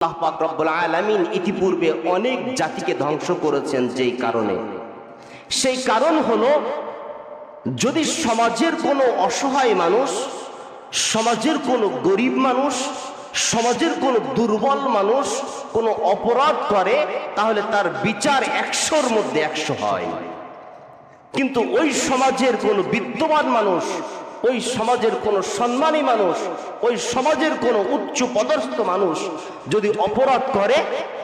আল্লাহ পাক রব্বুল আলামিন ইতিপূর্বে অনেক জাতিকে ধ্বংস করেছেন যেই কারণে, সেই কারণ হলো যদি সমাজের কোনো অসহায় মানুষ, সমাজের কোনো গরিব মানুষ, সমাজের কোনো দুর্বল মানুষ কোনো অপরাধ করে, তাহলে তার বিচার 100-র মধ্যে 100 হয়। কিন্তু ওই সমাজের কোনো বিদ্যমান মানুষ, ওই সমাজের কোনো সম্মানী মানুষ, ওই সমাজের কোনো উচ্চ পদস্থ মানুষ যদি অপরাধ করে,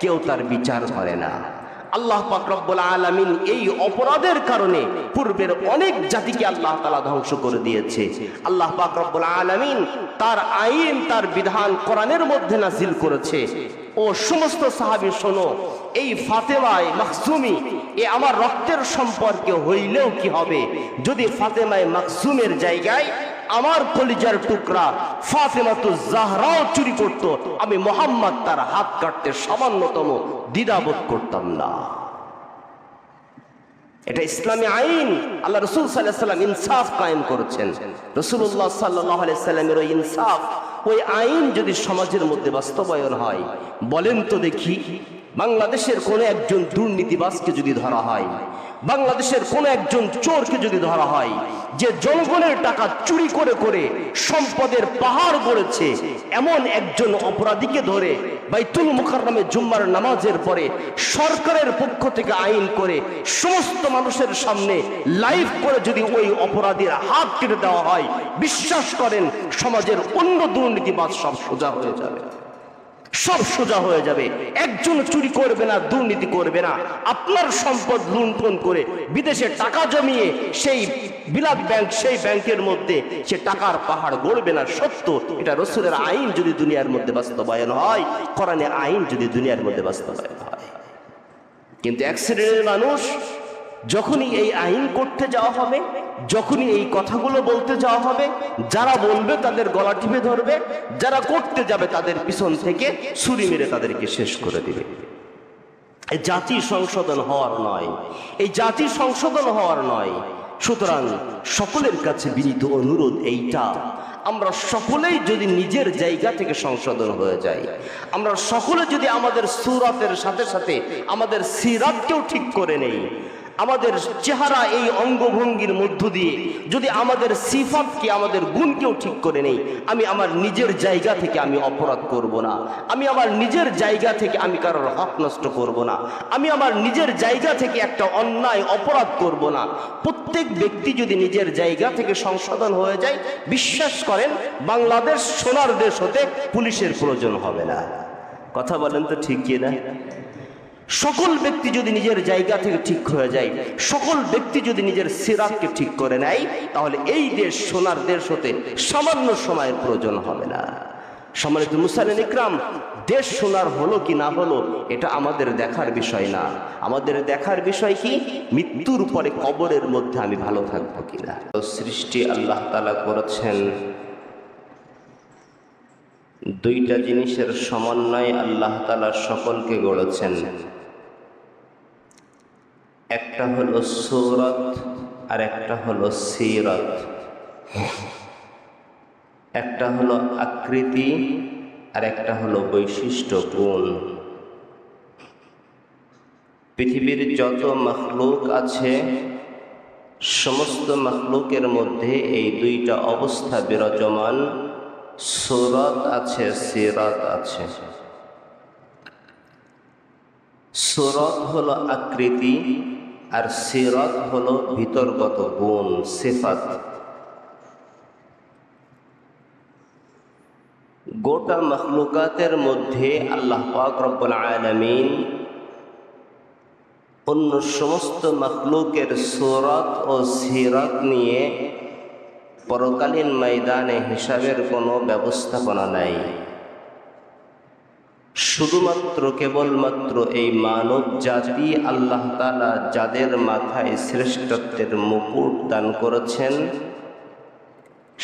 কেউ তার বিচার করে না। আল্লাহ পাক রব্বুল আলামিন এই অপরাধের কারণে পূর্বের অনেক জাতিকে আল্লাহ তাআলা ধ্বংস করে দিয়েছে। আল্লাহ পাক রব্বুল আলামিন তার আইন, তার বিধান কোরআনের মধ্যে নাযিল করেছে। ও সমস্ত সাহাবী শোনো, এই ফাতেমায়ে মাখজুমি এ আমার রক্তের সম্পর্কে হইলেও কি হবে যদি ফাতেমায়ে মাখজুমের জায়গায় আমার কলিজার টুকরা ফাতেমাতুজ জাহরাও চুরি করত, আমি মুহাম্মদ তার হাত কাটতে সামান্যতম দ্বিধাবোধ করতাম না। এটা ইসলামী আইন। আল্লাহ রাসূল সাল্লাল্লাহু আলাইহি ওয়াসাল্লাম ইনসাফ কায়েম করেছেন। রাসূলুল্লাহ সাল্লাল্লাহু আলাইহি ওয়াসাল্লামের ওই ইনসাফ, ওই আইন যদি সমাজের মধ্যে বাস্তবায়ন হয়, বলেন তো দেখি, বাংলাদেশের কোন একজন দুর্নীতিবাজকে যদি ধরা হয়, বাংলাদেশের কোন একজন চোরকে যদি ধরা হয়, যে জনগণের টাকা চুরি করে করে সম্পদের পাহাড় গড়েছে, এমন একজন অপরাধীকে ধরে বাইতুল মুকাররমে জুম্মার নামাজের পরে সরকারের পক্ষ থেকে আইন করে সমস্ত মানুষের সামনে লাইভ করে যদি ওই অপরাধীর হাত কেটে দেওয়া হয়, বিশ্বাস করেন সমাজের অন্য দুর্নীতিবাজ সব সোজা হয়ে যাবে, সব সোজা হয়ে যাবে। একজন চুরি করবে না, দুর্নীতি করবে না। আপনার সম্পদ লুণ্ঠন করে বিদেশে টাকা জমিয়ে সেই বিলাত ব্যাংক, সেই ব্যাংকের মধ্যে সে টাকার পাহাড় গড়বে না। সত্য, এটা রাসূলের আইন যদি দুনিয়ার মধ্যে বাস্তবায়ন হয়, কোরআনের আইন যদি দুনিয়ার মধ্যে বাস্তবায়ন হয়। কিন্তু এক শ্রেণীর মানুষ যখনই এই আইন করতে যাওয়া হবে, যখনই এই কথাগুলো বলতে যাওয়া হবে, যারা বলবে তাদের গলা টিপে ধরবে, যারা করতে যাবে তাদের পিছন থেকে ছুরি মেরে তাদেরকে শেষ করে দিবে। এই জাতি সংশোধন হওয়ার নয়, এই জাতি সংশোধন হওয়ার নয়। সুতরাং সকলের কাছে বিনীত অনুরোধ এইটা, আমরা সকলেই যদি নিজের জায়গা থেকে সংশোধন হয়ে যাই, আমরা সকলে যদি আমাদের সূরাতের সাথে সাথে আমাদের সিরাতকেও ঠিক করে নেই, আমাদের চেহারা এই অঙ্গভঙ্গির মধ্য দিয়ে যদি আমাদের সিফাতকে, আমাদের গুণকেও ঠিক করে নেই, আমি আমার নিজের জায়গা থেকে আমি অপরাধ করব না, আমি আমার নিজের জায়গা থেকে আমি কারোর হক নষ্ট করব না, আমি আমার নিজের জায়গা থেকে একটা অন্যায় অপরাধ করব না। প্রত্যেক ব্যক্তি যদি নিজের জায়গা থেকে সংশোধন হয়ে যায়, বিশ্বাস করেন বাংলাদেশ সোনার দেশ হতে পুলিশের প্রয়োজন হবে না। কথা বলেন তো ঠিক কি না? সকল ব্যক্তি যদি নিজের জায়গা থেকে ঠিক হয়ে যায়, সকল ব্যক্তি যদি নিজের সিরাতকে ঠিক করে নেয়, তাহলে এই দেশ সোনার দেশ হতে সামান্য সময়ের প্রয়োজন হবে না। সম্মানিত মুসলিম ইকরাম, দেশ সোনার হলো কি না হলো এটা আমাদের দেখার বিষয় না। আমাদের দেখার বিষয় কি, মৃত্যুর পরে কবরের মধ্যে আমি ভালো থাকবো কিনা। সৃষ্টি আল্লাহ তাআলা করেছেন দুইটা জিনিসের সমন্বয়ে আল্লাহ তাআলা সকলকে গড়েছেন। একটা হলো সূরত আর একটা হলো সিরাত। একটা হলো আকৃতি আর একটা হলো বৈশিষ্ট্য, গুণ। পৃথিবীর যত মখলুক আছে, সমস্ত মখলুকের মধ্যে এই দুইটা অবস্থা বিরাজমান, সূরত আছে, সিরাত আছে। সূরত হলো আকৃতি আর সিরাত হলো ভিতরগত গুণ, সিফাত। গোটা মখলুকাতের মধ্যে আল্লাহ পাক রব্বুল আলামিন অন্য সমস্ত মখলুকের সূরত ও সিরাত নিয়ে পরকালীন ময়দানে হিসাবের কোনো ব্যবস্থাপনা নাই। শুধুমাত্র কেবলমাত্র এই মানব জাতি আল্লাহ তাআলা যাদের মাথায় শ্রেষ্ঠত্বের মুকুট দান করেছেন,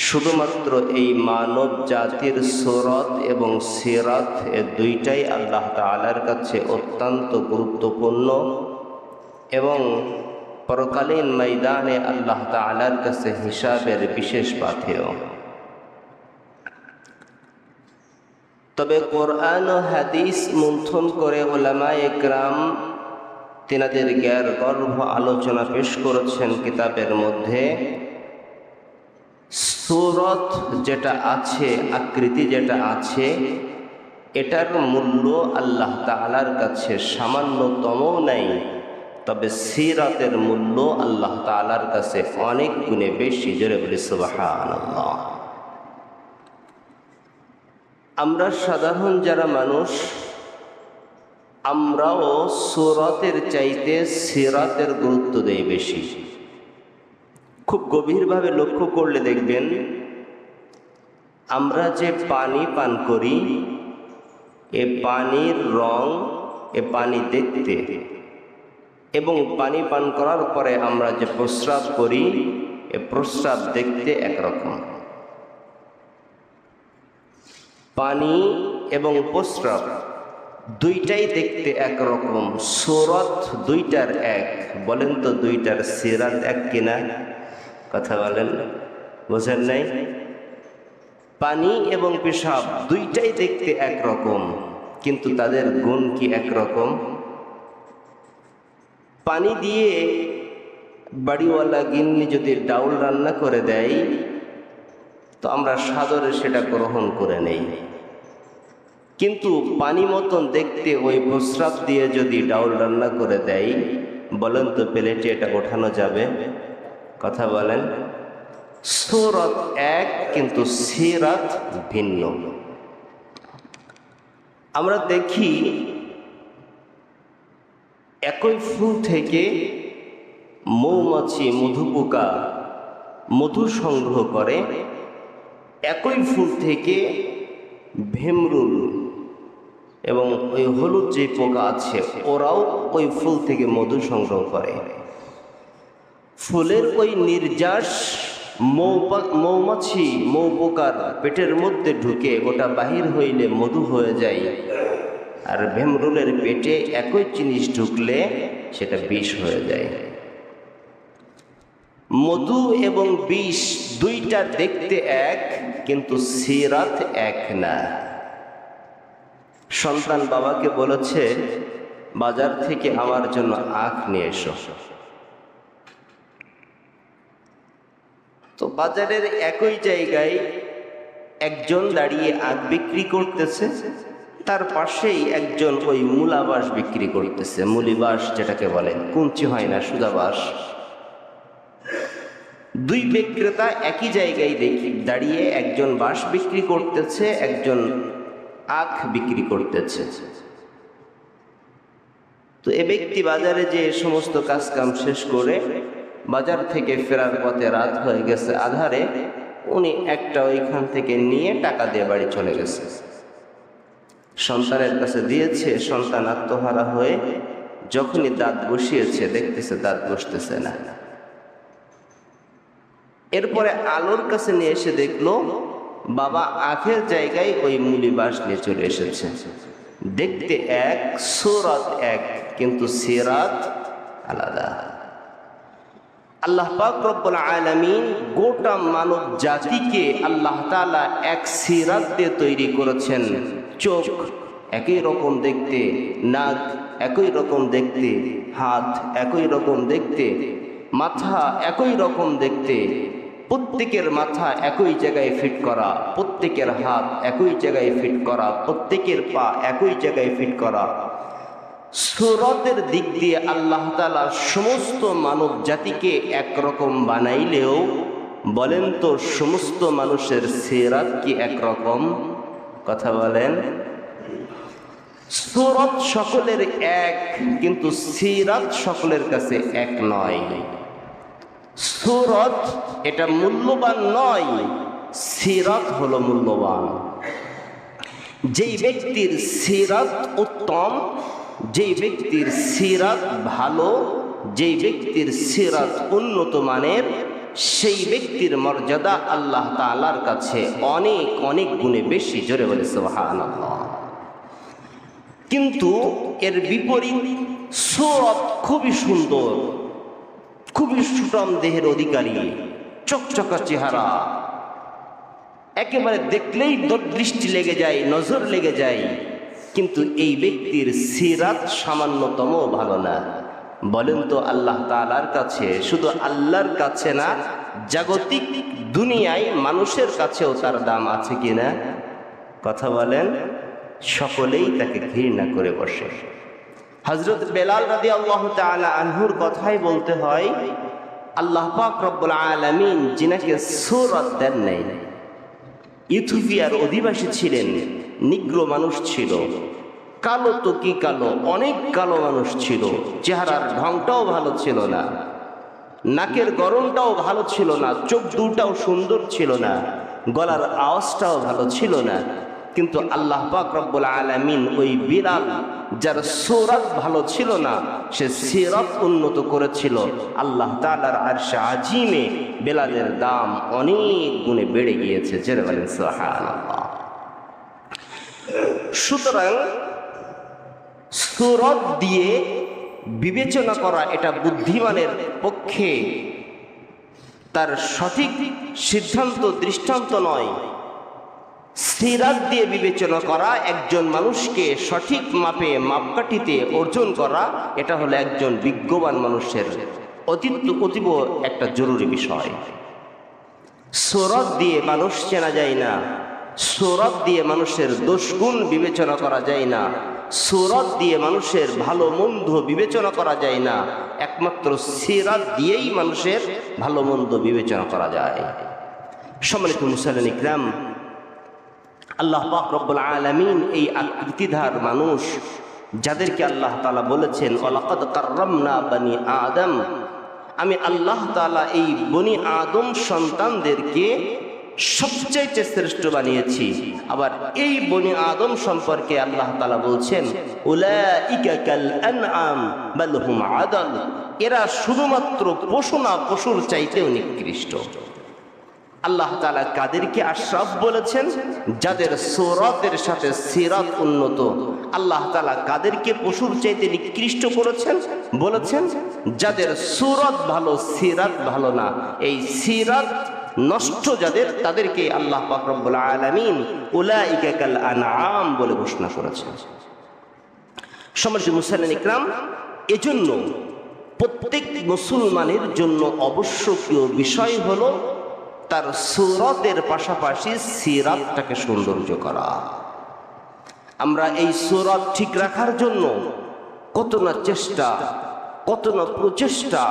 শুধুমাত্র এই মানব জাতির সূরত এবং সিরাত এ দুইটাই আল্লাহ তাআলার কাছে অত্যন্ত গুরুত্বপূর্ণ এবং পরকালীন ময়দানে আল্লাহ তাআলার কাছে হিসাবের বিশেষ পাথেয়। তবে কোরআন ও হাদিস মন্থন করে উলামায়ে কেরাম তিনাদের জ্ঞান গর্ভ আলোচনা পেশ করেছেন কিতাবের মধ্যে। সূরত যেটা আছে, আকৃতি যেটা আছে, এটার মূল্য আল্লাহ তাআলার কাছে সামান্যতমও নাই, তবে সিরাতের মূল্য আল্লাহ তাআলার কাছে অনেক গুণে বেশি। জোরে বলি সুবহানাল্লাহ। আমরা সাধারণ যারা মানুষ, আমরাও সূরতের চাইতে সিরাতের গুরুত্ব দেই বেশি। খুব গভীরভাবে লক্ষ্য করলে দেখবেন, আমরা যে পানি পান করি, এ পানির রং, এ পানি দেখতে, এবং পানি পান করার পরে আমরা যে প্রস্রাব করি, এ প্রস্রাব দেখতে একরকম। পানি এবং প্রস্রাব দুইটাই দেখতে একরকম, সূরত দুইটার এক। বলেন তো দুইটার সিরাত এক কিনা? কথা বলেন, বোঝেন নাই? পানি এবং পেশাব দুইটাই দেখতে একরকম, কিন্তু তাদের গুণ কি একরকম? পানি দিয়ে বাড়িওয়ালা গিন্নি যদি ডাউল রান্না করে দেয়, তো আমরা সাদরে সেটা গ্রহণ করে নেই। কিন্তু পানি মতন দেখতে ওই প্রস্রাব দিয়ে যদি ডাউল রান্না করে দেয়, বলেন তো প্লেটে এটা ওঠানো যাবে? কথা বলেন। সূরত এক, কিন্তু সিরাত ভিন্ন। আমরা দেখি একই ফুল থেকে মৌমাছি, মধুপোকা মধু সংগ্রহ করে, একই ফুল থেকে ভেমরুল এবং ওই হলুদ যে পোকা আছে, ওরাও ওই ফুল থেকে মধু সংগ্রহ করে। ফুলের ওই নির্যাস মৌমাছি, মৌপোকার পেটের মধ্যে ঢুকে ওটা বাহির হইলে মধু হয়ে যায়, আর ভেমরুলের পেটে একই জিনিস ঢুকলে সেটা বিষ হয়ে যায়। মধু এবং বিষ দুইটা দেখতে এক, কিন্তু সিরাত এক না। সন্তান বাবাকে বলেছে, বাজার থেকে আমার জন্য আখ নিয়ে এসো। তো বাজারের একই জায়গায় একজন দাঁড়িয়ে আখ বিক্রি করতেছে, তার পাশেই একজন ওই মূলা বাঁশ বিক্রি করতেছে। মুলি বাঁশ যেটাকে বলে, কুঞ্চি হয় না, সুদা বাঁশ। দুই বিক্রেতা একই জায়গায় দাঁড়িয়ে, একজন বাঁশ বিক্রি করতেছে, একজন আখ বিক্রি করতেছে। তো এ ব্যক্তি বাজারে যে সমস্ত কাজ কাম শেষ করে বাজার থেকে ফেরার পথে রাত হয়ে গেছে, আধারে উনি একটা ওইখান থেকে নিয়ে টাকা দিয়ে বাড়ি চলে গেছে। সন্তানের কাছে দিয়েছে, সন্তান আত্মহারা হয়ে যখনই দাঁত বসিয়েছে, দেখতেছে দাঁত বসতেছে না। এরপরে আলোর কাছে নিয়ে এসে দেখলো বাবা আখের জায়গায় ওই মুলি বাঁশ নিয়ে চলে এসেছে। দেখতে এক, সূরত এক, কিন্তু সিরাত আলাদা। আল্লাহ পাক রব্বুল আলামিন গোটা মানব জাতিকে আল্লাহ তাআলা এক সিরাত দিয়ে তৈরি করেছেন। চোখ একই রকম দেখতে, নাক একই রকম দেখতে, হাত একই রকম দেখতে, মাথা একই রকম দেখতে, প্রত্যেকের মাথা একই জায়গায় ফিট করা, প্রত্যেকের হাত একই জায়গায় ফিট করা, প্রত্যেকের পা একই জায়গায় ফিট করা। সূরতের দিক দিয়ে আল্লাহ তাআলা সমস্ত মানব জাতিকে একরকম বানাইলেও, বলেন তো সমস্ত মানুষের সিরাত কি একরকম? কথা বলেন। সূরত সকলের এক, কিন্তু সিরাত সকলের কাছে এক নয়। সূরত এটা মূল্যবান নয়, সিরাত হলো মূল্যবান। যেই ব্যক্তির সিরাত উত্তম, যেই ব্যক্তির সিরাত ভালো, যেই ব্যক্তির সিরাত উন্নত মানের, সেই ব্যক্তির মর্যাদা আল্লাহ তাআলার কাছে অনেক অনেক গুণে বেশি। জোরে বলে সুবহানাল্লাহ। কিন্তু এর বিপরীত, সূরত খুবই সুন্দর, খুবই সুঠাম দেহের অধিকারী, চকচকা চেহারা, একেবারে দেখলেই দৃষ্টি লেগে যায়, নজর লেগে যায়, কিন্তু এই ব্যক্তির সিরাত সামান্যতম ভালো না। বলেন তো আল্লাহ তাআলার কাছে, শুধু আল্লাহর কাছে না, জাগতিক দুনিয়ায় মানুষের কাছেও তার দাম আছে কিনা? কথা বলেন। সকলেই তাকে ঘৃণা করে বসে। হযরত বেলাল রাদিয়াল্লাহু তাআলা আনহুর কথাই বলতে হয়, আল্লাহ পাক রব্বুল আলামিন যিনাকে সূরত দেন নাই। ইথিওপিয়ার অধিবাসী ছিলেন, নিগ্রো মানুষ ছিল, কালো তো কি কালো, অনেক কালো মানুষ ছিল, চেহারার ঢংটাও ভালো ছিল না, নাকের গড়নটাও ভালো ছিল না, চোখ দুটাও সুন্দর ছিল না, গলার আওয়াজটাও ভালো ছিল না। কিন্তু আল্লাহ পাক রব্বুল আলামিন ওই বিলাল, যার সূরত ভালো ছিল না, সে সিরাত উন্নত করেছিল। আল্লাহ তাআলার আরশে আজিমে বেলালের দাম অনেক গুণে বেড়ে গিয়েছে। জেরে বলেন সুবহানাল্লাহ। সুতরাং সূরত দিয়ে বিবেচনা করা এটা বুদ্ধিমানের পক্ষে তার সঠিক সিদ্ধান্ত, দৃষ্টান্ত নয়। সিরাত দিয়ে বিবেচনা করা, একজন মানুষকে সঠিক মাপে মাপকাঠিতে অর্জন করা, এটা হলো একজন বিজ্ঞবান মানুষের অতীব একটা জরুরি বিষয়। সূরত দিয়ে মানুষ চেনা যায় না, সূরত দিয়ে মানুষের দোষগুণ বিবেচনা করা যায় না, সূরত দিয়ে মানুষের ভালো মন্দ বিবেচনা করা যায় না। একমাত্র সিরাত দিয়েই মানুষের ভালো মন্দ বিবেচনা করা যায়। সম্মানিত মুসলিম ইকরাম, আল্লাহ পাক রব্বুল আলামিন এই আকৃতিধার মানুষ, যাদেরকে আল্লাহ তাআলা বলেছেন ওয়ালাকাদ কাররামনা বনি আদম, আমি আল্লাহ তাআলা এই বনি আদম সন্তানদেরকে সবচেয়ে শ্রেষ্ঠ বানিয়েছি। আবার এই বনি আদম সম্পর্কে আল্লাহ তাআলা বলছেন উলাইকা কাল আনআম বাল হুম আদাল, এরা শুধুমাত্র পশু না, পশুর চাইতেও নিকৃষ্ট। আল্লাহ তাআলা কাদেরকে আশরাফ বলেছেন? যাদের সূরতের সাথে সিরাত উন্নত। আল্লাহ তাআলা কাদেরকে পশুর চাইতে নিকৃষ্ট করেছেন? বলেছেন যাদের সূরত ভালো, সিরাত ভালো না। এই সিরাত নষ্ট যাদের, তাদেরকে আল্লাহ পাক রব্বুল আলামিন উলাইকা কাল আনআম বলে ঘোষণা করেছেন। সম্মানিত মুসলিম ইকরাম, এজন্য প্রত্যেক মুসলমানের জন্য আবশ্যকীয় বিষয় হলো তার সূরতের পাশাপাশি সিরাতটাকে সৌন্দর্য করা। আমরা এই সূরত ঠিক রাখার জন্য কত না চেষ্টা, কত না প্রচেষ্টা,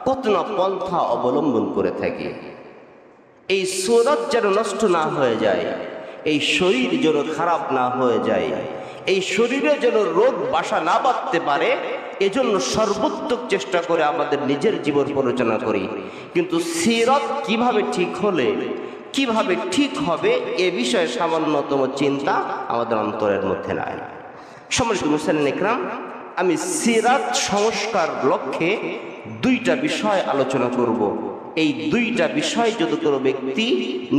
কত না পন্থা অবলম্বন করে থাকি। এই সূরত যেন নষ্ট না হয়ে যায়, এই শরীর যেন খারাপ না হয়ে যায়, এই শরীরে যেন রোগ বাসা না বাঁধতে পারে, এজন্য সর্বোত্তম চেষ্টা করে আমাদের নিজের জীবন পরিচালনা করি। কিন্তু সিরাত কিভাবে ঠিক হলে, কিভাবে ঠিক হবে, এ বিষয়ে সামান্যতম চিন্তা আমাদের অন্তরের মধ্যে নাই। সম্মানিত মুসলিম ইকরাম, আমি সিরাত সংস্কার লক্ষ্যে দুইটা বিষয় আলোচনা করব। এই দুইটা বিষয় যদি কোনো ব্যক্তি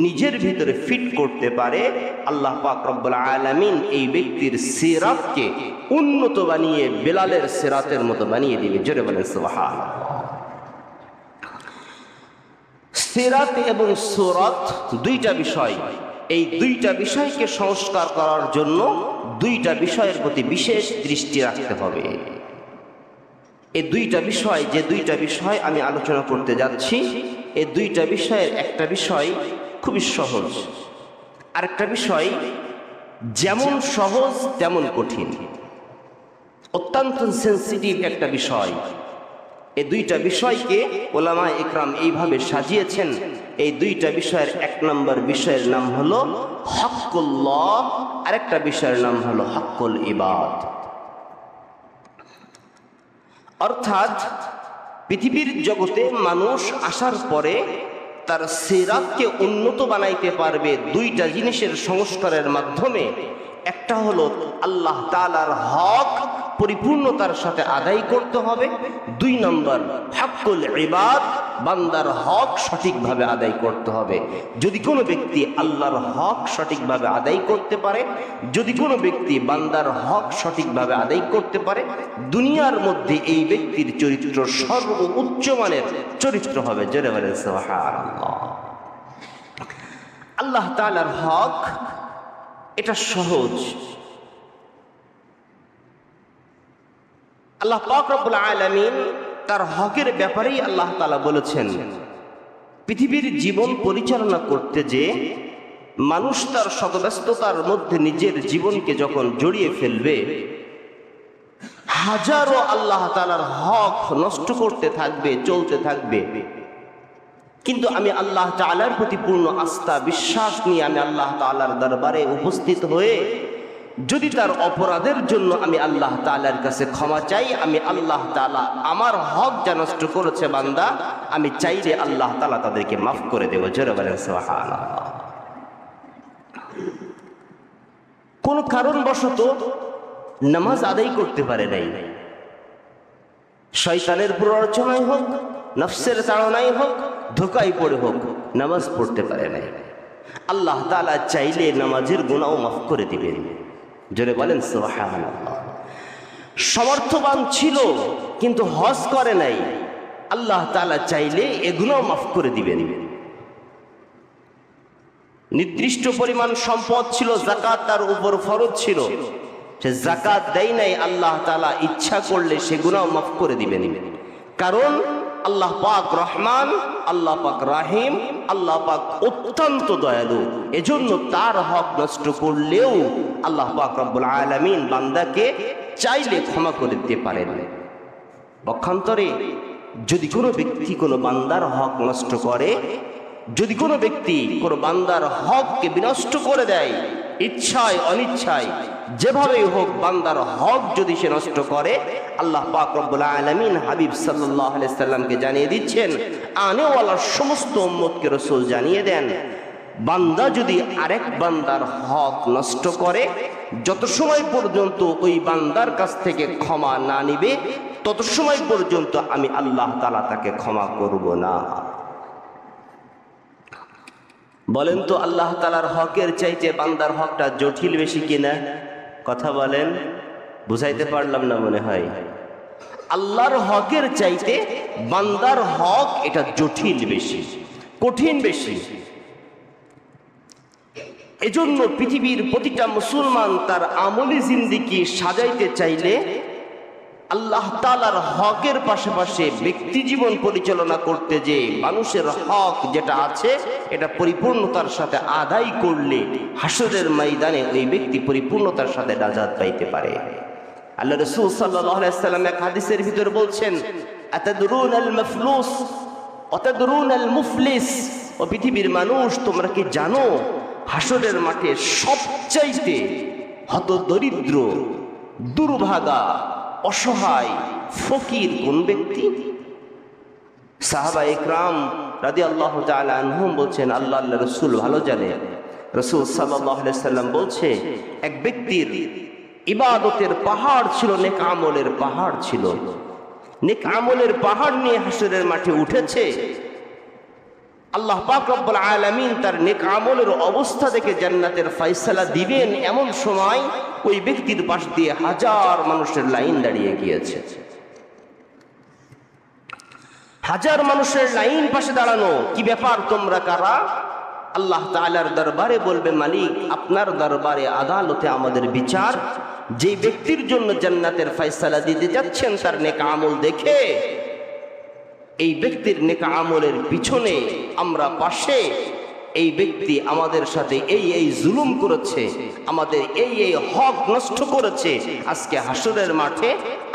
নিজের ভিতরে ফিট করতে পারে, আল্লাহ পাক রব্বুল আলামিন এই ব্যক্তির সিরাতকে উন্নত বানিয়ে বেলালের সিরাতের মতো বানিয়ে দিবে। জোরে বলেন সুবহানাল্লাহ। সিরাত এবং সূরত দুইটা বিষয়, এই দুইটা বিষয়কে সংস্কার করার জন্য দুইটা বিষয়ের প্রতি বিশেষ দৃষ্টি রাখতে হবে। এই দুইটা বিষয়, যে দুইটা বিষয় আমি আলোচনা করতে যাচ্ছি, এই দুইটা বিষয়ের একটা বিষয় খুবই সহজ, আরেকটা বিষয় যেমন সহজ তেমন কঠিন, অত্যন্ত সেন্সিটিভ একটা বিষয়। এই দুইটা বিষয়কে ওলামা ইকরাম এইভাবে সাজিয়েছেন। এই দুইটা বিষয়ের এক নম্বর বিষয়ের নাম হলো হক্কুল্লাহ, আরেকটা বিষয়ের নাম হলো হক্কুল ইবাদ। অর্থাৎ পৃথিবীর জগতে মানুষ আসার পরে তার সিরাতকে উন্নত বানাইতে পারবে দুইটা জিনিসের সংস্কারের মাধ্যমে। একটা হলো আল্লাহ তাআলার হক পরিপূর্ণতার সাথে আদায় করতে হবে। দুই নম্বর হক্কুল ইবাদ, বান্দার হক সঠিকভাবে আদায় করতে হবে। যদি কোনো ব্যক্তি আল্লাহর হক সঠিকভাবে আদায় করতে পারে, যদি কোনো ব্যক্তি বান্দার হক সঠিকভাবে আদায় করতে পারে, দুনিয়ার মধ্যে এই ব্যক্তির চরিত্র সর্বোচ্চ মানের চরিত্র হবে। জোরে বলেন সুবহানাল্লাহ। আল্লাহ তাআলার হক এটা সহজ। আল্লাহ পাক রব্বুল আলামিন তার হকের ব্যাপারেই আল্লাহ তাআলা বলেছেন, পৃথিবীর জীবন পরিচালনা করতে যে মানুষ তার শতব্যস্ততার মধ্যে নিজের জীবনকে যখন জড়িয়ে ফেলবে, হাজারো আল্লাহ তাআলার হক নষ্ট করতে থাকবে, চলতে থাকবে। কিন্তু আমি আল্লাহ তাআলার প্রতি পূর্ণ আস্থা বিশ্বাস নিয়ে আমি আল্লাহ তাআলার দরবারে উপস্থিত হয়ে যদি তার অপরাধের জন্য আমি আল্লাহ তাআলার কাছে ক্ষমা চাই, আমি আল্লাহ তাআলা আমার হক যা নষ্ট করেছে বান্দা, আমি চাইলে আল্লাহ তাআলা তাদেরকে মাফ করে দেব। জোরে বলেন সুবহানাল্লাহ। কোন কারণবশত নামাজ আদায় করতে পারে নাই, শয়তানের প্ররোচনায় হোক, নফসের তাড়নায় হোক, ধোঁকায় পড়ে হোক, নামাজ পড়তে পারে নাই, আল্লাহ তাআলা চাইলে নামাজের গুনাহও মাফ করে দিবেন। জোরে বলেন সুবহানাল্লাহ। সমর্থবান ছিল কিন্তু হজ করে নাই, আল্লাহ তাআলা চাইলে এগুলোও মাফ করে দিবেন। নির্দিষ্ট পরিমাণ সম্পদ ছিল, যাকাত তার উপর ফরজ ছিল, সে যাকাত দেয় নাই, আল্লাহ তাআলা ইচ্ছা করলে সেগুলোও মাফ করে দিবেন। কারণ আল্লাহ পাক রহমান, আল্লাহ পাক রাহিম, আল্লাহ পাক অত্যন্ত দয়ালু। এজন্য তার হক নষ্ট করলেও আল্লাহ পাক রব্বুল আলামিন বান্দাকে চাইলে ক্ষমা করে দিতে পারেন। পক্ষান্তরে যদি কোনো ব্যক্তি কোনো বান্দার হক নষ্ট করে, যদি কোনো ব্যক্তি কোনো বান্দার হককে বিনষ্ট করে দেয়, ইচ্ছায় অনিচ্ছায় যেভাবেই হোক বান্দার হক যদি সে নষ্ট করে, আল্লাহ পাক রব্বুল আলামিন হাবিব সাল্লাল্লাহু আলাইহি সাল্লামকে জানিয়ে দিচ্ছেন, আনেওয়ালা সমস্ত উম্মতকে রাসূল জানিয়ে দেন, বান্দা যদি আরেক বান্দার হক নষ্ট করে, যত সময় পর্যন্ত ওই বান্দার কাছ থেকে ক্ষমা না নিবে, তত সময় পর্যন্ত আমি আল্লাহ তাআলা তাকে ক্ষমা করব না। বলেন তো আল্লাহ তাআলার হকের চাইতে বান্দার হকটা জটিল বেশি কিনা? কথা বলেন, বুঝাইতে পারলাম না মনে হয়। আল্লাহর হকের চাইতে বান্দার হক এটা জটিল বেশি, কঠিন বেশি। এজন্য পৃথিবীর প্রতিটা মুসলমান তার আমলি জিন্দেগি সাজাইতে চাইলে আল্লাহ তাআলার হকের পাশাপাশি ব্যক্তি জীবন পরিচালনা করতে যে মানুষের হক যেটা আছে এটা পরিপূর্ণতার সাথে আদায় করলে হাসরের ময়দানে ওই ব্যক্তি পরিপূর্ণতার সাথে নাজাত পাইতে পারে। আল্লাহ রাসূল সাল্লাল্লাহু আলাইহি ওয়াসাল্লাম এক হাদিসের ভিতরে বলছেন, আতাদরুনাল মাফলুস আতাদরুনাল মুফলিস, ও পৃথিবীর মানুষ তোমরা কি জানো হাসরের মাঠে সবচাইতে হতদরিদ্র, দুর্ভাগা, অসহায়, ফকির কোন ব্যক্তি? সাহাবা ইকরাম রাদিয়াল্লাহু তাআলা আনহুম বলছেন, আল্লাহর রাসূল ভালো জানে। রাসূল সাল্লাল্লাহু আলাইহি সাল্লাম বলছে, এক ব্যক্তির ইবাদতের পাহাড় ছিল, নেক আমলের পাহাড় ছিল, নেক আমলের পাহাড় নিয়ে হাসরের মাঠে উঠেছে। আল্লাহ পাক রব্বুল আলামিন তার নেক আমলের অবস্থা দেখে জান্নাতের ফয়সালা দিবেন, এমন সময় ওই ব্যক্তির পাশ দিয়ে হাজার মানুষের লাইন দাঁড়িয়ে গিয়েছে। হাজার মানুষের লাইন পাশে দাঁড়ানো, কি ব্যাপার তোমরা কারা? আল্লাহ তাআলার দরবারে বলবে, মালিক আপনার দরবারে আদালতে আমাদের বিচার, যে ব্যক্তির জন্য জান্নাতের ফয়সালা দিতে যাচ্ছেন তার নেক আমল দেখে এই ব্যক্তির নেক আমলের পিছনে আমরা পাশে, এই ব্যক্তি আমাদের সাথে এই জুলুম করেছে, আমাদের এই হক নষ্ট করেছে, আজকে হাসরের মাঠে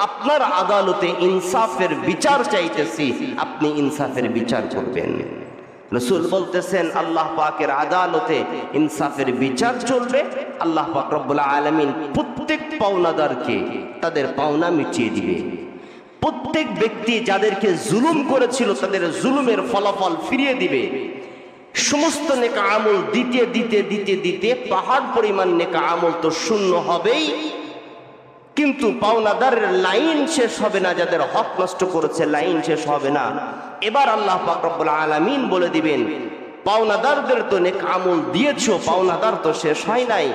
আপনার আদালতে ইনসাফের বিচার চাইতেছি, আপনি ইনসাফের বিচার করবেন। রাসূল বলতেছেন, আল্লাহ পাকের আদালতে ইনসাফের বিচার চলবে। আল্লাহ পাক রব্বুল আলামিন প্রত্যেক পাওনাদারকে তাদের পাওনা মিটিয়ে দিবে। প্রত্যেক ব্যক্তি যাদেরকে জুলুম করেছিল তাদের জুলুমের ফলাফল ফিরিয়ে দিবে। সমস্ত নেক আমল দিতে দিতে দিতে দিতে পাহাড় পরিমাণ নেক আমল তো শূন্য হবেই, কিন্তু পাওনাদারের লাইন শেষ হবে না, যাদের হক নষ্ট করেছে লাইন শেষ হবে না। এবার আল্লাহ পাক রব্বুল আলামিন বলে দিবেন, পাওনাদারদের তো নেক আমল দিয়েছো, পাওনাদার তো শেষ হয় নাই,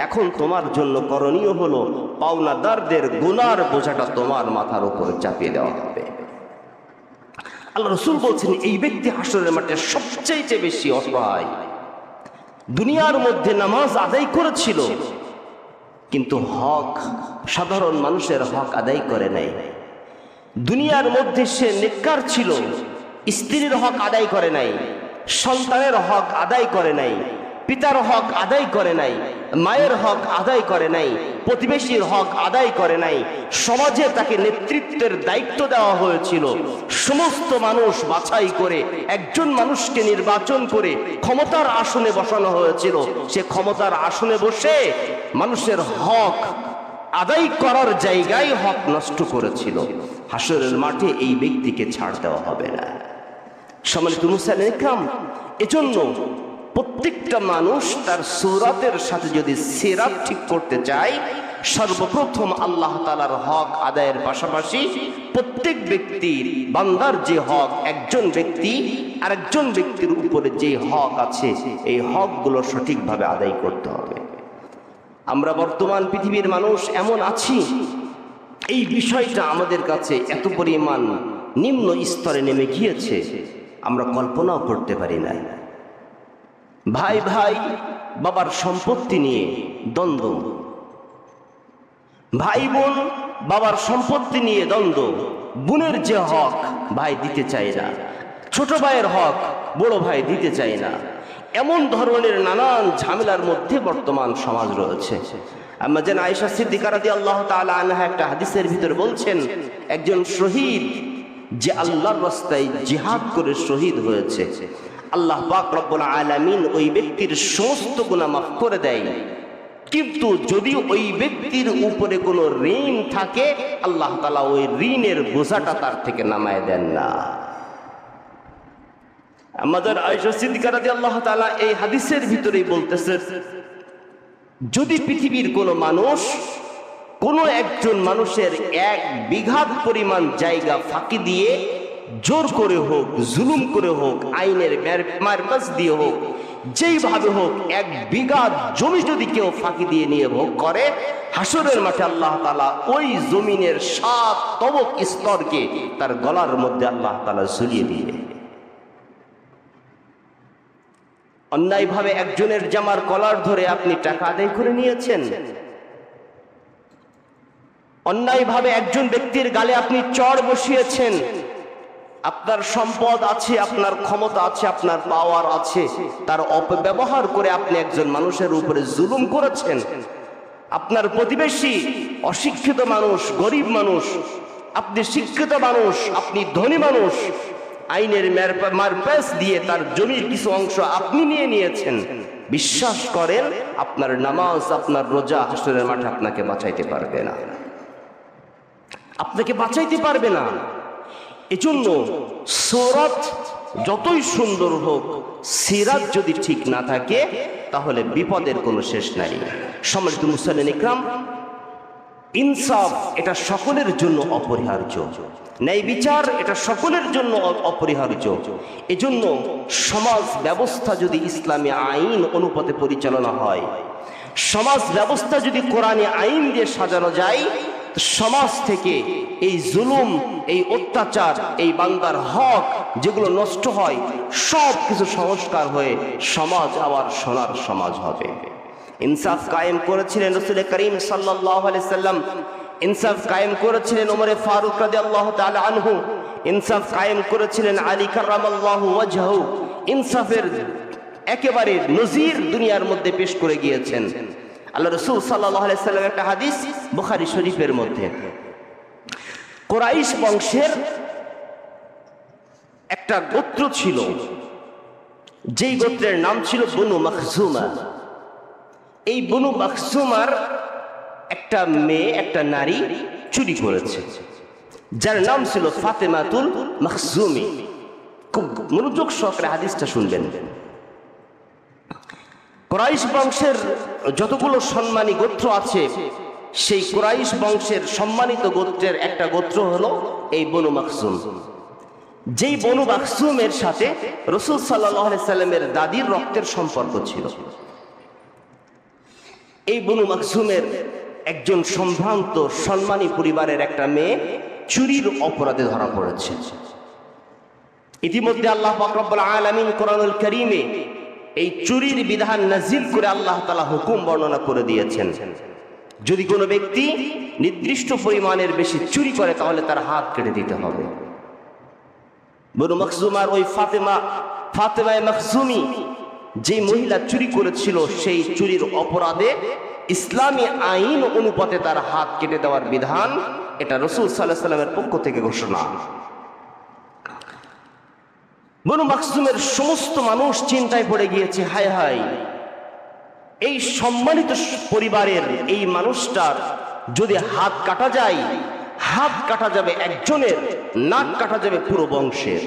এখন তোমার জন্য করণীয় হলো পাওনাদারদের গুনার বোঝাটা তোমার মাথার উপরে চাপিয়ে দেওয়া হবে। আল্লাহ রাসূল বলছেন, এই ব্যক্তি হাসরের মাঠে সবচেয়ে বেশি অসহায়। দুনিয়ার মধ্যে নামাজ আদায় করেছিল, কিন্তু হক, সাধারণ মানুষের হক আদায় করে নাই। দুনিয়ার মধ্যে সে নেককার ছিল, স্ত্রীর হক আদায় করে নাই, সন্তানের হক আদায় করে নাই, পিতার হক আদায় করে নাই, মায়ের হক আদায় করে নাই, প্রতিবেশীর হক আদায় করে নাই। সমাজে তাকে নেতৃত্বের দায়িত্ব দেওয়া হয়েছিল। সমস্ত মানুষ বাছাই করে একজন মানুষকে নির্বাচন করে ক্ষমতার আসনে বসানো হয়েছিল। সে ক্ষমতার আসনে বসে মানুষের হক আদায় করার জায়গায় হক নষ্ট করেছিল। হাসরের মাঠে এই ব্যক্তিকে ছাড় দেওয়া হবে না। সম্মানিত মুসলিম ইকরাম, এজন্য প্রত্যেকটা মানুষ তার সুরাতের সাথে যদি সিরাত ঠিক করতে চায়, সর্বপ্রথম আল্লাহ তাআলার হক আদায়ের পাশাপাশি প্রত্যেক ব্যক্তির, বান্দার যে হক, একজন ব্যক্তি আরেকজন ব্যক্তির উপরে যে হক আছে, এই হকগুলো সঠিকভাবে আদায় করতে হবে। আমরা বর্তমান পৃথিবীর মানুষ এমন আছি, এই বিষয়টা আমাদের কাছে এত পরিমাণ নিম্ন স্তরে নেমে গিয়েছে, আমরা কল্পনাও করতে পারি না। ভাই ভাই বাবার সম্পত্তি নিয়ে দ্বন্দ্ব, ভাই বোন বাবার সম্পত্তি নিয়ে দ্বন্দ্ব, বোনের যে হক ভাই দিতে চায় না, ছোট ভাইয়ের হক বড় ভাই দিতে চায় না। এমন ধরনের নানান ঝামেলার মধ্যে বর্তমান সমাজ রয়েছে। আম্মা জান আয়েশা সিদ্দিকা রাদিয়াল্লাহু তাআলা আনহা একটা হাদিসের ভিতরে বলছেন, একজন শহীদ যে আল্লাহর রাস্তায় জিহাদ করে শহীদ হয়েছে, আল্লাহ পাক রব্বুল আলামিন ওই ব্যক্তির সমস্ত গুনাহ মাফ করে দেয়। কিন্তু যদি ওই ব্যক্তির উপরে কোনো ঋণ থাকে, আল্লাহ তাআলা ওই ঋণের বোঝাটা তার থেকে নামায় দেন না। আমাদের আয়েশা সিদ্দিকা রাদিয়াল্লাহু তাআলা এই হাদিসের ভিতরেই বলতেছেন, যদি পৃথিবীর কোনো মানুষ কোনো একজন মানুষের 1 বিঘা পরিমাণ জায়গা ফাঁকি দিয়ে জোর করে হোক, জুলুম করে হোক, আইনের মারপ্যাচ দিয়ে হোক, যেইভাবে হোক 1 বিঘা জমি যদি কেউ ফাঁকি দিয়ে নিয়ে ভোগ করে, হাসরের মাঠে আল্লাহ তাআলা ওই জমিনের 7 তবক স্তরকে তার গলার মধ্যে আল্লাহ তাআলা ঝুলিয়ে দিবে। অন্যায়ভাবে একজনের জামার কলার ধরে আপনি টাকা আদায় করে নিয়েছেন, অন্যায়ভাবে একজন ব্যক্তির গালে আপনি চড় বসিয়েছেন, আপনার সম্পদ আছে, আপনার ক্ষমতা আছে, আপনার পাওয়ার আছে, তার অপব্যবহার করে আপনি একজন মানুষের উপরে জুলুম করেছেন। আপনার প্রতিবেশী অশিক্ষিত মানুষ, গরিব মানুষ, আপনি শিক্ষিত মানুষ, আপনি ধনী মানুষ, আইনের মারপ্যাচ দিয়ে তার জমির কিছু অংশ আপনি নিয়ে নিয়েছেন। বিশ্বাস করেন, আপনার নামাজ, আপনার রোজা হাসরের মাঠে আপনাকে বাঁচাইতে পারবে না, আপনাকে বাঁচাইতে পারবে না। এজন্য সূরাত যতই সুন্দর হোক, সিরাত যদি ঠিক না থাকে তাহলে বিপদের কোনো শেষ নাই। সম্মানিত মুসলিম ইকরাম, ইনসাফ এটা সকলের জন্য অপরিহার্য, ন্যায় বিচার এটা সকলের জন্য অপরিহার্য। এজন্য সমাজ ব্যবস্থা যদি ইসলামী আইন অনুপাতে পরিচালনা হয়, সমাজ ব্যবস্থা যদি কোরআনী আইন দিয়ে সাজানো যায়, সমাজ থেকে এই জুলুম, এই অত্যাচার, এই বান্দার হক যেগুলো নষ্ট হয়, সব কিছু সংস্কার হয়ে সমাজ আবার সোনার সমাজ হবে। ইনসাফ কায়েম করেছিলেন রাসূল করিম সাল্লাল্লাহু আলাইহি সাল্লাম, ইনসাফ কায়েম করেছিলেন ওমর ফারুক রাদিয়াল্লাহু তাআলা আনহু, ইনসাফ কায়েম করেছিলেন আলী কাররামাল্লাহু ওয়াজহু। ইনসাফের একেবারে নজির দুনিয়ার মধ্যে পেশ করে গিয়েছেন আল্লাহ রাসূল সাল্লাল্লাহু আলাইহি সাল্লাম। একটা হাদিস বুখারী শরীফের মধ্যে, কুরাইশ বংশের একটা গোত্র ছিল, যেই গোত্রের নাম ছিল বনু মাখজুমা। এই বনু মাখজুমার একটা মেয়ে, একটা নারী চুরি করেছে, যার নাম ছিল ফাতেমাতুল মাখজুমি। খুব মনোযোগ সহকারে হাদিসটা শুনবেন। কুরাইশ বংশের যতগুলো সম্মানী গোত্র আছে, সেই কুরাইশ বংশের সম্মানিত গোত্রের একটা গোত্র হলো এই বনু মাখজুম। যেই বনু মাখজুমের সাথে রাসূল সাল্লাল্লাহু আলাইহি সাল্লামের দাদির রক্তের সম্পর্ক ছিল। এই বনু মাখজুমের একজন সম্ভ্রান্ত সম্মানী পরিবারের একটা মেয়ে চুরির অপরাধে ধরা পড়েছে। ইতিমধ্যে আল্লাহ পাক রব্বুল আলামিন কোরআনুল কারীমে এই চুরির বিধান নাজিল করে আল্লাহ তাআলা হুকুম বর্ণনা করে দিয়েছেন, যদি কোনো ব্যক্তি নির্দিষ্ট পরিমাণের বেশি চুরি করে তাহলে তার হাত কেটে দিতে হবে। বনু মখজুমার ওই ফাতেমায়ে মখজুমি যে মহিলা চুরি করেছিল, সেই চুরির অপরাধে ইসলামী আইন অনুপাতে তার হাত কেটে দেওয়ার বিধান, এটা রাসূল সাল্লাল্লাহু আলাইহি ওয়াসাল্লামের পক্ষ থেকে ঘোষণা। বনু মখজুমের সমস্ত মানুষ চিন্তায় পড়ে গিয়েছে, হায় হায়, এই সম্মানিত পরিবারের এই মানুষটার যদি হাত কাটা যায়, হাত কাটা যাবে একজনের, নাক কাটা যাবে পুরো বংশের।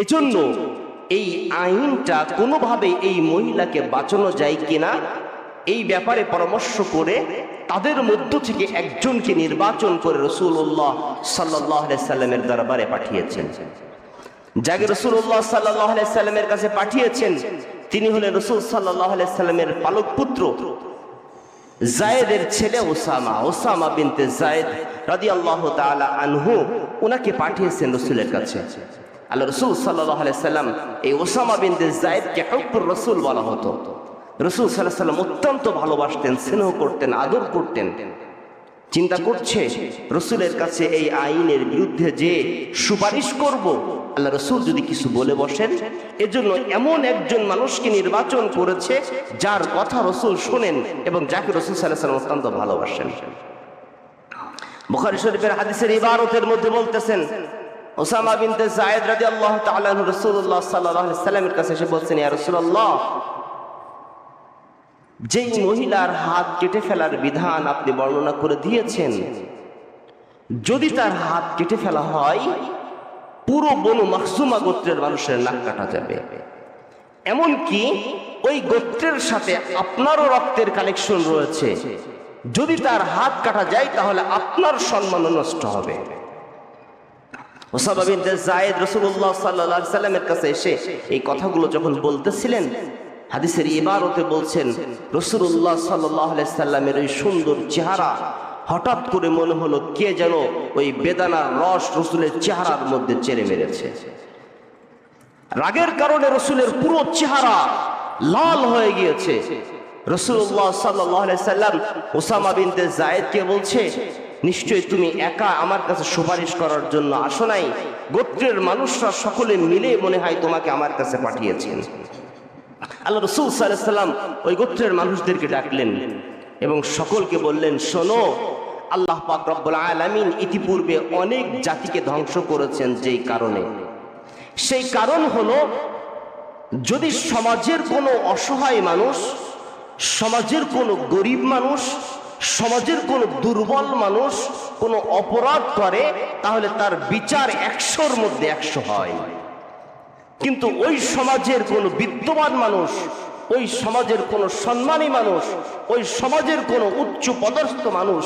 এজন্য এই আইনটা কোনোভাবে এই মহিলাকে বাঁচানো যায় কিনা, এই ব্যাপারে পরামর্শ করে তাদের মধ্য থেকে একজনকে নির্বাচন করে রাসূলুল্লাহ সাল্লাল্লাহু আলাইহি সাল্লামের দরবারে পাঠিয়েছেন। যাকে রাসূলুল্লাহ সাল্লাল্লাহু আলাইহি সাল্লামের কাছে পাঠিয়েছেন তিনি হলেন রাসূল সাল্লাল্লাহু আলাইহি সাল্লামের পালক পুত্র যায়েদের ছেলে ওসামা বিনতে যায়েদ রাদিয়াল্লাহু তাআলা আনহু, উনাকে পাঠিয়েছেন রাসূলের কাছে। আল্লাহ রাসূল সাল্লাল্লাহু আলাইহি সাল্লাম এই ওসামা বিনতে যায়েদকে হুব্বুর রাসূল বলা হতো। রাসূল সাল্লাল্লাহু আলাইহি সাল্লাম অত্যন্ত ভালোবাসতেন, স্নেহ করতেন, আদর করতেন। চিন্তা করছে রাসূলের কাছে এই আইনের বিরুদ্ধে যে সুপারিশ করব, আল্লাহ রাসূল যদি কিছু বলে বসেন, এজন্য এমন একজন মানুষকে নির্বাচন করেছে যার কথা রাসূল শোনেন এবং যাকে রাসূল সাল্লাল্লাহু আলাইহি সাল্লাম অত্যন্ত ভালোবাসেন। বুখারী শরীফের হাদিসের ইবারতের মধ্যে বলতেছেন, ওসামা বিনতে যায়েদ রাদিয়াল্লাহু তাআলা আনহু রাসূলুল্লাহ সাল্লাল্লাহু আলাইহি সাল্লামের কাছে এসে বলছেন, ইয়া রাসূলুল্লাহ, যেই মহিলার হাত কেটে ফেলার বিধান আপনি বর্ণনা করে দিয়েছেন, যদি তার হাত কেটে ফেলা হয় পুরো বনু মখজুমা গোত্রের মানুষের নাক কাটা যাবে, এমনকি ওই গোত্রের সাথে আপনারও রক্তের কানেকশন রয়েছে, যদি তার হাত কাটা যায় তাহলে আপনার সম্মান নষ্ট হবে। ওসামা বিনতে যায়েদ রাসূলুল্লাহ সাল্লাল্লাহু আলাইহি সাল্লামের কাছে এসে এই কথাগুলো যখন বলতেছিলেন, হাদিসের ইবারতে বলছেন রাসূলুল্লাহ সাল্লাল্লাহু আলাইহি সাল্লামের ওই সুন্দর চেহারা হঠাৎ করে মনে হলো কে যেন ওই বেদানার রস রাসূলের চেহারার মধ্যে চেড়ে মেরেছে। রাগের কারণে রাসূলের পুরো চেহারা লাল হয়ে গিয়েছে। রাসূলুল্লাহ সাল্লাল্লাহু আলাইহি সাল্লাম ওসামা বিনতে যায়েদকে বলছে, নিশ্চয়ই তুমি একা আমার কাছে সুপারিশ করার জন্য আসো নাই, গোত্রের মানুষরা সকলে মিলে মনে হয় তোমাকে আমার কাছে পাঠিয়েছেন। আল্লাহ রাসূল সাল্লাল্লাহু আলাইহি সাল্লাম ওই গোত্রের মানুষদেরকে ডাকলেন এবং সকলকে বললেন, শোনো, আল্লাহ পাক রব্বুল আলামিন ইতিপূর্বে অনেক জাতিকে ধ্বংস করেছেন যেই কারণে, সেই কারণ হলো যদি সমাজের কোনো অসহায় মানুষ, সমাজের কোনো গরিব মানুষ, সমাজের কোনো দুর্বল মানুষ কোনো অপরাধ করে তাহলে তার বিচার 100-র মধ্যে 100 হয়। কিন্তু ওই সমাজের কোনো বিদ্যমান মানুষ, ওই সমাজের কোনো সম্মানী মানুষ, ওই সমাজের কোনো উচ্চ পদস্থ মানুষ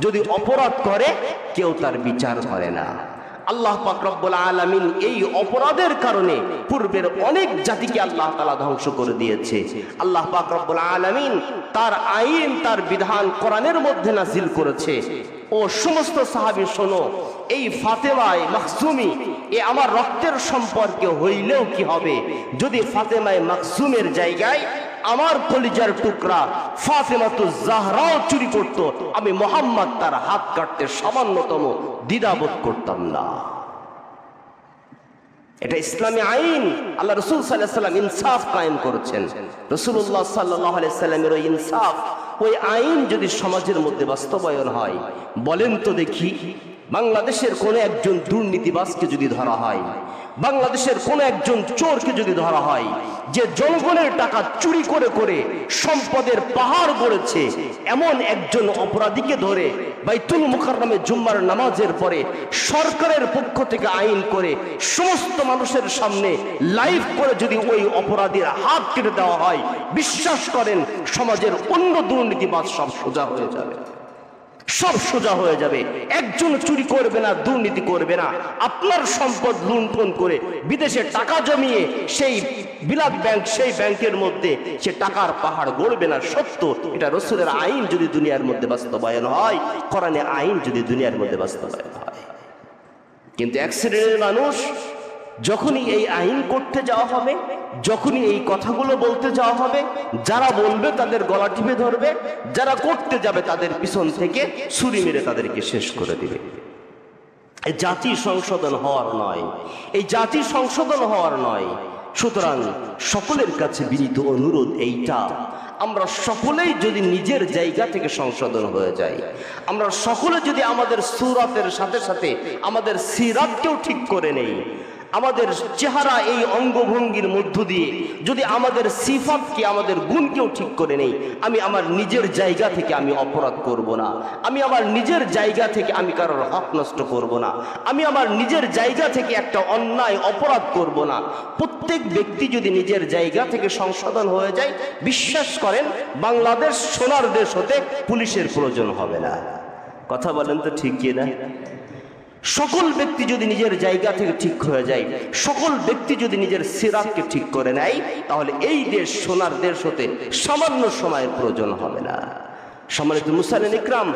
যদি অপরাধ করে কেউ তার বিচার করে না। আল্লাহ পাক রব্বুল আলামিন এই অপরাধের কারণে পূর্বের অনেক জাতিকে আল্লাহ তাআলা ধ্বংস করে দিয়েছে। আল্লাহ পাক রব্বুল আলামিন তার আইন, তার বিধান কোরআনের মধ্যে নাযিল করেছে। ও সমস্ত সাহাবী শোনো, এই ফাতেমায়ে মখজুমি এ আমার রক্তের সম্পর্কে হইলেও কি হবে, যদি ফাতেমায়ে মখজুমের জায়গায় আমার কলিজার টুকরা ফাতেমাতুজ জাহরাও চুরি করত, আমি মুহাম্মদ তার হাত কাটতে সামান্যতম দ্বিধাবোধ করতাম না। এটা ইসলামী আইন। আল্লাহ রাসূল সাল্লাল্লাহু আলাইহি সাল্লাম ইনসাফ কায়েম করেছেন। রাসূলুল্লাহ সাল্লাল্লাহু আলাইহি সাল্লামের ওই ইনসাফ, ওই আইন যদি সমাজের মধ্যে বাস্তবায়ন হয়, বলেন তো দেখি, বাংলাদেশের কোন একজন দুর্নীতিবাজকে যদি ধরা হয়, বাংলাদেশের কোন একজন চোরকে যদি ধরা হয়, যে জনগণের টাকা চুরি করে করে সম্পদের পাহাড় গড়েছে, এমন একজন অপরাধীকে ধরে বাইতুল মুকাররমে জুম্মার নামাজের পরে সরকারের পক্ষ থেকে আইন করে সমস্ত মানুষের সামনে লাইভ করে যদি ওই অপরাধীর হাত কেটে দেওয়া হয়, বিশ্বাস করেন সমাজের অন্য দুর্নীতিবাজ সব সোজা হয়ে যাবে, সব সোজা হয়ে যাবে। একজন চুরি করবে না, দুর্নীতি করবে না, আপনার সম্পদ লুণ্ঠন করে বিদেশে টাকা জমিয়ে সেই বিলাত ব্যাংক, সেই ব্যাংকের মধ্যে সে টাকার পাহাড় গড়বে না। সত্য, এটা রাসূলের আইন যদি দুনিয়ার মধ্যে বাস্তবায়ন হয়, কোরআনের আইন যদি দুনিয়ার মধ্যে বাস্তবায়ন হয়। কিন্তু এক শ্রেণীর মানুষ যখনই এই আইন করতে যাওয়া হবে, যখনই এই কথাগুলো বলতে যাওয়া হবে, যারা বলবে তাদের গলা টিপে ধরবে, যারা করতে যাবে তাদের পিছন থেকে ছুরি মেরে তাদেরকে শেষ করে দিবে। এই জাতি সংশোধন হওয়ার নয়, এই জাতি সংশোধন হওয়ার নয়। সুতরাং সকলের কাছে বিনীত অনুরোধ এইটা, আমরা সকলেই যদি নিজের জায়গা থেকে সংশোধন হয়ে যাই, আমরা সকলে যদি আমাদের সুরাতের সাথে সাথে আমাদের সিরাতকেও ঠিক করে নেই, আমাদের চেহারা এই অঙ্গভঙ্গির মধ্য দিয়ে যদি আমাদের সিফাতকে, আমাদের গুণকেও ঠিক করে নেই, আমি আমার নিজের জায়গা থেকে আমি অপরাধ করব না, আমি আমার নিজের জায়গা থেকে আমি কারোর হক নষ্ট করব না, আমি আমার নিজের জায়গা থেকে একটা অন্যায় অপরাধ করব না। প্রত্যেক ব্যক্তি যদি নিজের জায়গা থেকে সংশোধন হয়ে যায়, বিশ্বাস করেন বাংলাদেশ সোনার দেশ হতে পুলিশের প্রয়োজন হবে না। কথা বলেন তো ঠিক কি না? সকল ব্যক্তি যদি নিজের জায়গা থেকে ঠিক হয়ে যায়, সকল ব্যক্তি যদি নিজের সিরাতকে ঠিক করে নেয়, তাহলে এই দেশ সোনার দেশ হতে সামান্য সময়ের প্রয়োজন হবে না। সম্মানিত মুসলিম ইকরাম,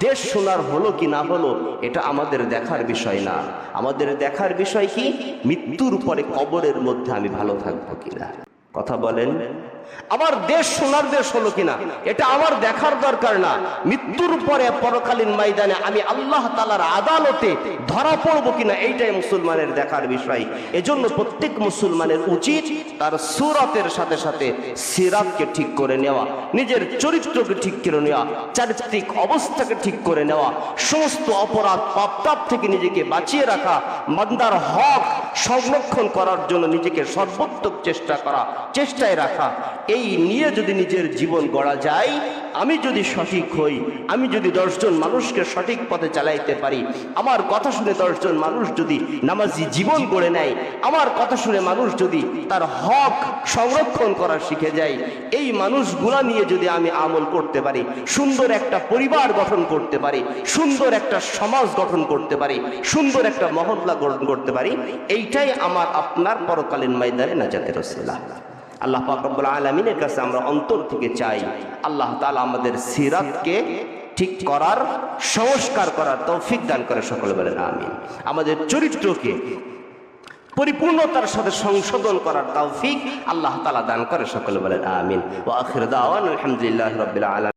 দেশ সোনার হলো কি না হলো এটা আমাদের দেখার বিষয় না। আমাদের দেখার বিষয় কি, মৃত্যুর পরে কবরের মধ্যে আমি ভালো থাকবো কিনা। কথা বলেন, আমার দেশ সোনার দেশ হলো কিনা এটা আমার দেখার দরকার না। মৃত্যুর পরে পরকালীন ময়দানে আমি আল্লাহ তাআলার আদালতে ধরা পড়বো কিনা এইটাই মুসলমানের দেখার বিষয়। এজন্য প্রত্যেক মুসলমানের উচিত তার সূরাতের সাথে সাথে সিরাতকে ঠিক করে নেওয়া, নিজের চরিত্রকে ঠিক করে নেওয়া, চারিত্রিক অবস্থাকে ঠিক করে নেওয়া, সমস্ত অপরাধ পাপ থেকে নিজেকে বাঁচিয়ে রাখা, বান্দার হক সংরক্ষণ করার জন্য নিজেকে সর্বোত্তম চেষ্টায় রাখা। এই নিয়ে যদি নিজের জীবন গড়া যায়, আমি যদি সঠিক হই, আমি যদি 10 জন মানুষকে সঠিক পথে চালাইতে পারি, আমার কথা শুনে 10 জন মানুষ যদি নামাজি জীবন গড়ে নেয়, আমার কথা শুনে মানুষ যদি তার হক সংরক্ষণ করা শিখে যায়, এই মানুষগুলা নিয়ে যদি আমি আমল করতে পারি, সুন্দর একটা পরিবার গঠন করতে পারি, সুন্দর একটা সমাজ গঠন করতে পারি, সুন্দর একটা মহল্লা গঠন করতে পারি, এইটাই আমার আপনার পরকালীন ময়দানে নাজাতের ওসিলা। আল্লাহ পাক রব্বুল আলামিনের কাছে আমরা অন্তর থেকে চাই, আল্লাহ তাআলা আমাদের সিরাতকে ঠিক করার, সংস্কার করার তৌফিক দান করে। সকলে বলেন আমিন। আমাদের চরিত্রকে পরিপূর্ণতার সাথে সংশোধন করার তৌফিক আল্লাহ তাআলা দান করে। সকলে বলেন আমিন। ওয়া আখির দাওয়ানা আলহামদুলিল্লাহি রাব্বিল আলামিন।